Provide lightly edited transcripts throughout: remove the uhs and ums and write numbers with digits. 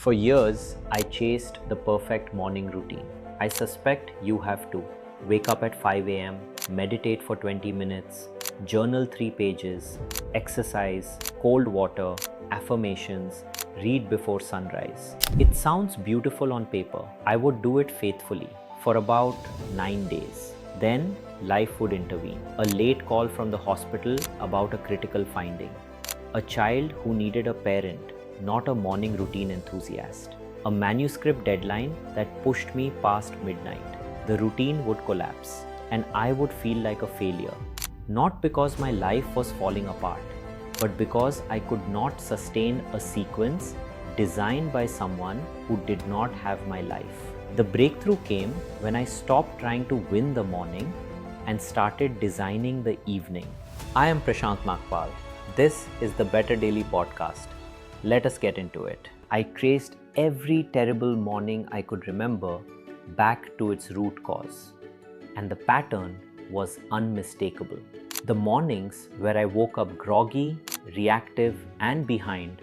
For years, I chased the perfect morning routine. I suspect you have too. Wake up at 5 a.m., meditate for 20 minutes, journal 3 pages, exercise, cold water, affirmations, read before sunrise. It sounds beautiful on paper. I would do it faithfully for about 9 days. Then life would intervene. A late call from the hospital about a critical finding. A child who needed a parent, not a morning routine enthusiast. A manuscript deadline that pushed me past midnight. The routine would collapse, and I would feel like a failure. Not because my life was falling apart, but because I could not sustain a sequence designed by someone who did not have my life. The breakthrough came when I stopped trying to win the morning and started designing the evening. I am Prashant Makpal. This is the Better Daily Podcast. Let us get into it. I traced every terrible morning I could remember back to its root cause, and the pattern was unmistakable. The mornings where I woke up groggy, reactive, and behind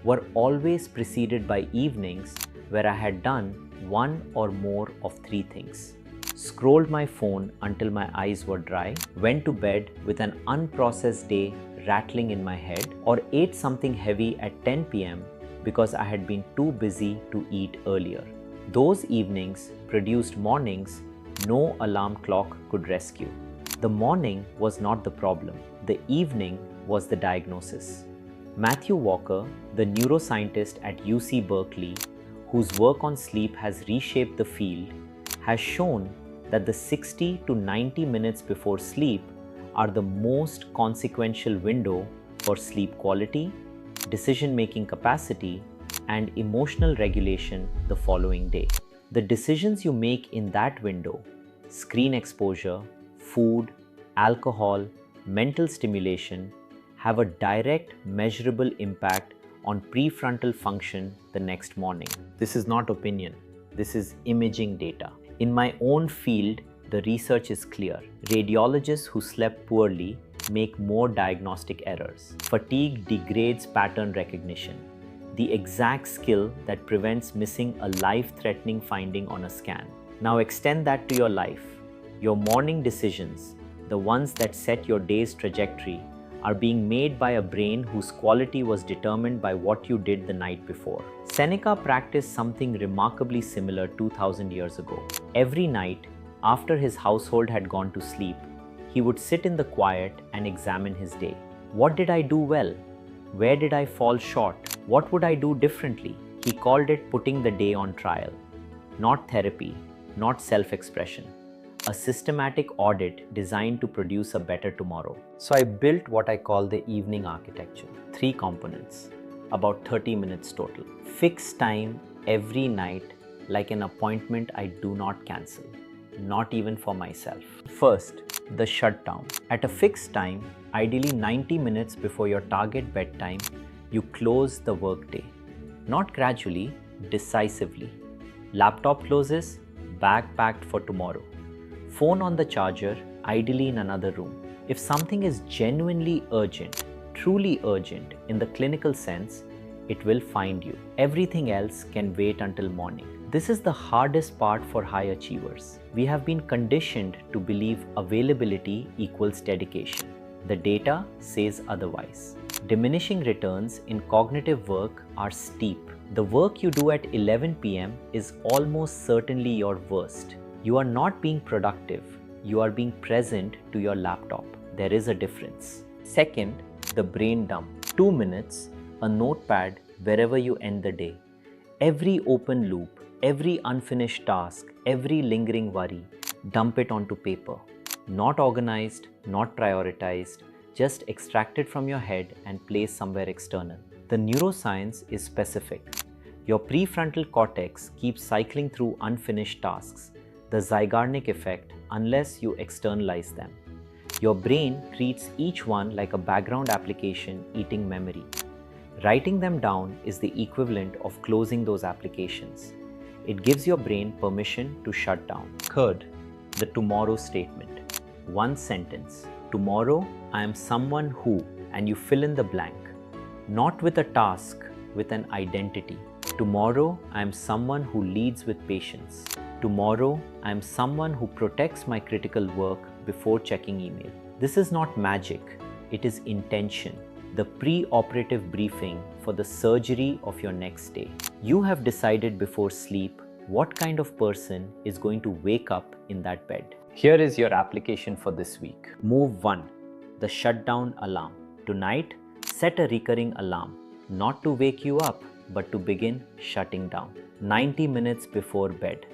were always preceded by evenings where I had done one or more of 3 things. Scrolled my phone until my eyes were dry, went to bed with an unprocessed day rattling in my head, or ate something heavy at 10 p.m. because I had been too busy to eat earlier. Those evenings produced mornings no alarm clock could rescue. The morning was not the problem. The evening was the diagnosis. Matthew Walker, the neuroscientist at UC Berkeley, whose work on sleep has reshaped the field, has shown that the 60 to 90 minutes before sleep are the most consequential window for sleep quality, decision-making capacity, and emotional regulation the following day. The decisions you make in that window, screen exposure, food, alcohol, mental stimulation, have a direct, measurable impact on prefrontal function the next morning. This is not opinion. This is imaging data. In my own field, the research is clear. Radiologists who slept poorly make more diagnostic errors. Fatigue degrades pattern recognition, the exact skill that prevents missing a life-threatening finding on a scan. Now extend that to your life. Your morning decisions, the ones that set your day's trajectory, are being made by a brain whose quality was determined by what you did the night before. Seneca practiced something remarkably similar 2000 years ago. Every night, after his household had gone to sleep, he would sit in the quiet and examine his day. What did I do well? Where did I fall short? What would I do differently? He called it putting the day on trial. Not therapy, not self-expression. A systematic audit designed to produce a better tomorrow. So I built what I call the evening architecture. 3 components, about 30 minutes total. Fixed time every night, like an appointment I do not cancel, not even for myself. First, the shutdown. At a fixed time, ideally 90 minutes before your target bedtime, you close the workday. Not gradually, decisively. Laptop closes, bag packed for tomorrow. Phone on the charger, ideally in another room. If something is genuinely urgent, truly urgent in the clinical sense, it will find you. Everything else can wait until morning. This is the hardest part for high achievers. We have been conditioned to believe availability equals dedication. The data says otherwise. Diminishing returns in cognitive work are steep. The work you do at 11 p.m. is almost certainly your worst. You are not being productive. You are being present to your laptop. There is a difference. Second, the brain dump. 2 minutes, a notepad wherever you end the day. Every open loop, every unfinished task, every lingering worry, dump it onto paper. Not organized, not prioritized, just extracted from your head and placed somewhere external. The neuroscience is specific. Your prefrontal cortex keeps cycling through unfinished tasks, the Zeigarnik effect, unless you externalize them. Your brain treats each one like a background application eating memory. Writing them down is the equivalent of closing those applications. It gives your brain permission to shut down. Third, the tomorrow statement. 1 sentence. Tomorrow, I am someone who, and you fill in the blank. Not with a task, with an identity. Tomorrow, I am someone who leads with patience. Tomorrow, I am someone who protects my critical work before checking email. This is not magic, it is intention, the pre-operative briefing for the surgery of your next day. You have decided before sleep what kind of person is going to wake up in that bed. Here is your application for this week. Move 1. The shutdown alarm. Tonight, set a recurring alarm, not to wake you up, but to begin shutting down. 90 minutes before bed.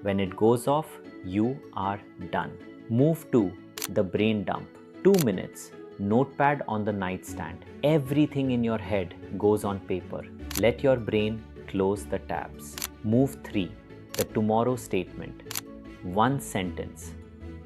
When it goes off, you are done. Move 2. The brain dump. 2 minutes. Notepad on the nightstand. Everything in your head goes on paper. Let your brain close the tabs. Move 3. The tomorrow statement. 1 sentence.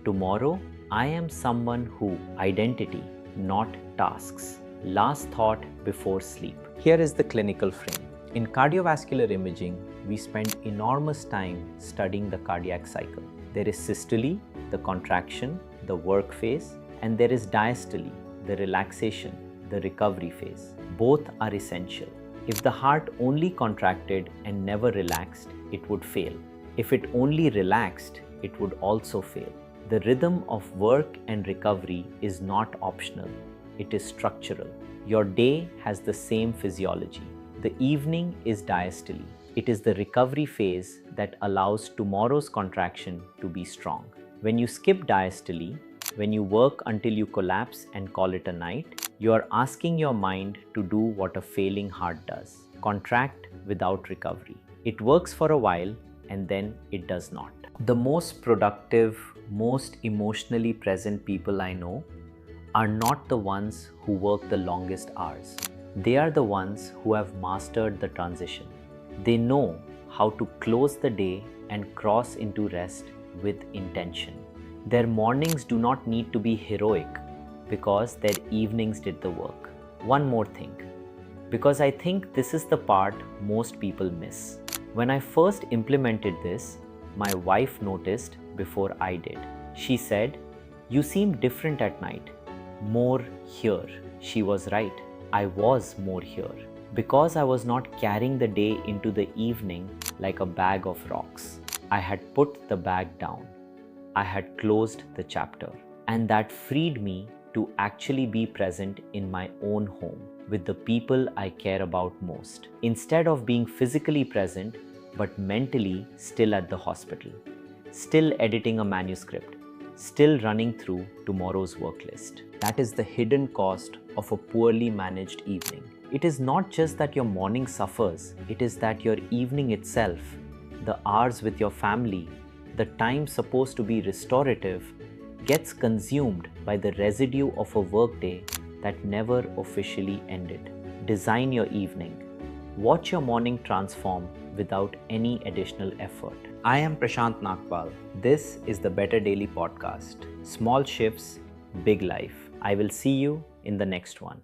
Tomorrow, I am someone who, identity, not tasks. Last thought before sleep. Here is the clinical frame. In cardiovascular imaging, we spend enormous time studying the cardiac cycle. There is systole, the contraction, the work phase, and there is diastole, the relaxation, the recovery phase. Both are essential. If the heart only contracted and never relaxed, it would fail. If it only relaxed, it would also fail. The rhythm of work and recovery is not optional, it is structural. Your day has the same physiology. The evening is diastole. It is the recovery phase that allows tomorrow's contraction to be strong. When you skip diastole, when you work until you collapse and call it a night, you are asking your mind to do what a failing heart does: contract without recovery. It works for a while and then it does not. The most productive, most emotionally present people I know are not the ones who work the longest hours. They are the ones who have mastered the transition. They know how to close the day and cross into rest with intention. Their mornings do not need to be heroic because their evenings did the work. One more thing, because I think this is the part most people miss. When I first implemented this, my wife noticed before I did. She said, "You seem different at night, more here." She was right. I was more here because I was not carrying the day into the evening like a bag of rocks. I had put the bag down. I had closed the chapter, and that freed me to actually be present in my own home with the people I care about most, instead of being physically present but mentally still at the hospital, still editing a manuscript, still running through tomorrow's work list. That is the hidden cost of a poorly managed evening. It is not just that your morning suffers, it is that your evening itself, the hours with your family, the time supposed to be restorative, gets consumed by the residue of a workday that never officially ended. Design your evening. Watch your morning transform without any additional effort. I am Prashant Nagpal. This is the Better Daily Podcast. Small shifts, big life. I will see you in the next one.